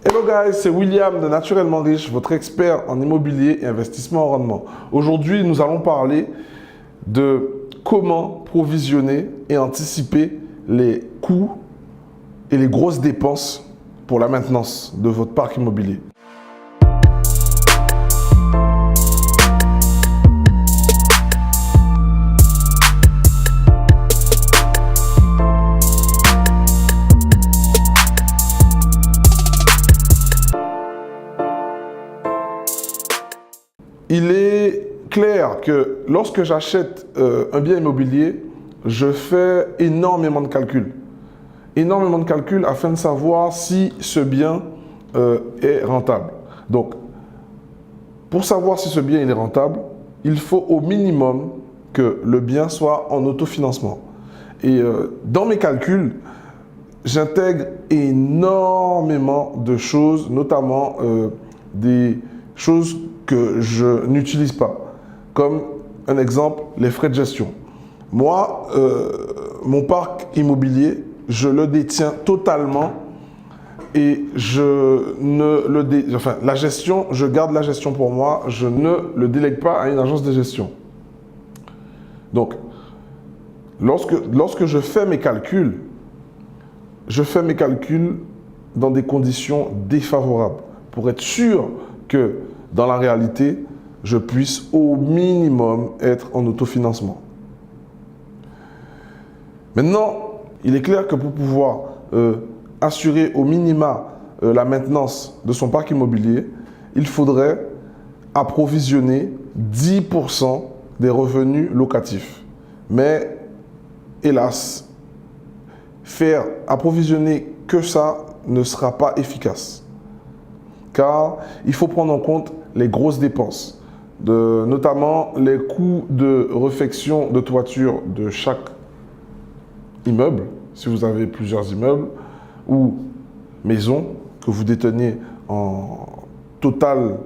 Hello guys, c'est William de Naturellement Riche, votre expert en immobilier et investissement en rendement. Aujourd'hui, nous allons parler de comment provisionner et anticiper les coûts et les grosses dépenses pour la maintenance de votre parc immobilier. Il est clair que lorsque j'achète un bien immobilier, je fais énormément de calculs. Énormément de calculs afin de savoir si ce bien est rentable. Donc, pour savoir si ce bien est rentable, il faut au minimum que le bien soit en autofinancement. Et dans mes calculs, j'intègre énormément de choses, notamment des choses que je n'utilise pas. Comme un exemple, les frais de gestion. Moi, mon parc immobilier, je le détiens totalement et la gestion, je garde la gestion pour moi, je ne le délègue pas à une agence de gestion. Donc, lorsque je fais mes calculs dans des conditions défavorables pour être sûr que dans la réalité, je puisse au minimum être en autofinancement. Maintenant, il est clair que pour pouvoir assurer au minima la maintenance de son parc immobilier, il faudrait approvisionner 10% des revenus locatifs. Mais hélas, faire approvisionner que ça ne sera pas efficace. Car il faut prendre en compte les grosses dépenses, notamment les coûts de réfection de toiture de chaque immeuble, si vous avez plusieurs immeubles ou maisons que vous détenez en totale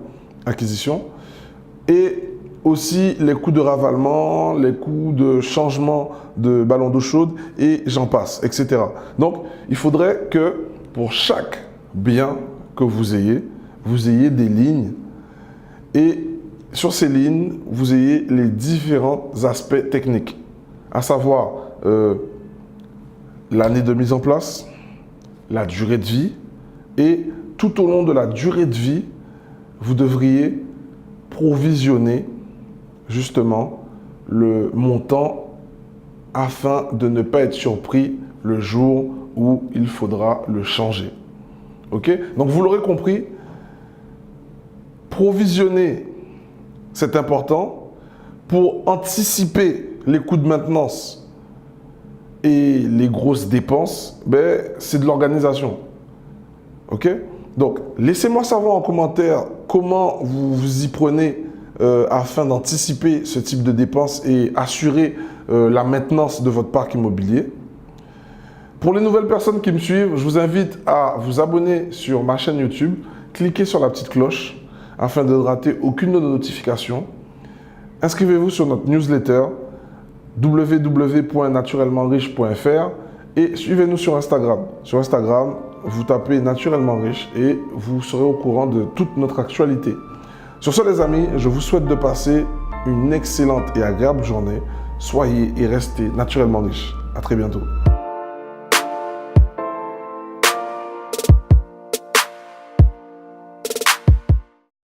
acquisition, et aussi les coûts de ravalement, les coûts de changement de ballon d'eau chaude et j'en passe, etc. Donc, il faudrait que pour chaque bien que vous ayez des lignes et sur ces lignes, vous ayez les différents aspects techniques, à savoir l'année de mise en place, la durée de vie et tout au long de la durée de vie, vous devriez provisionner justement le montant afin de ne pas être surpris le jour où il faudra le changer. Ok? Donc vous l'aurez compris, provisionner, c'est important pour anticiper les coûts de maintenance et les grosses dépenses, c'est de l'organisation. Ok? Donc, laissez-moi savoir en commentaire comment vous vous y prenez afin d'anticiper ce type de dépenses et assurer la maintenance de votre parc immobilier. Pour les nouvelles personnes qui me suivent, je vous invite à vous abonner sur ma chaîne YouTube, cliquez sur la petite cloche afin de ne rater aucune de nos notifications. Inscrivez-vous sur notre newsletter www.naturellementriche.fr et suivez-nous sur Instagram. Sur Instagram, vous tapez Naturellement Riche et vous serez au courant de toute notre actualité. Sur ce les amis, je vous souhaite de passer une excellente et agréable journée. Soyez et restez naturellement riches. À très bientôt.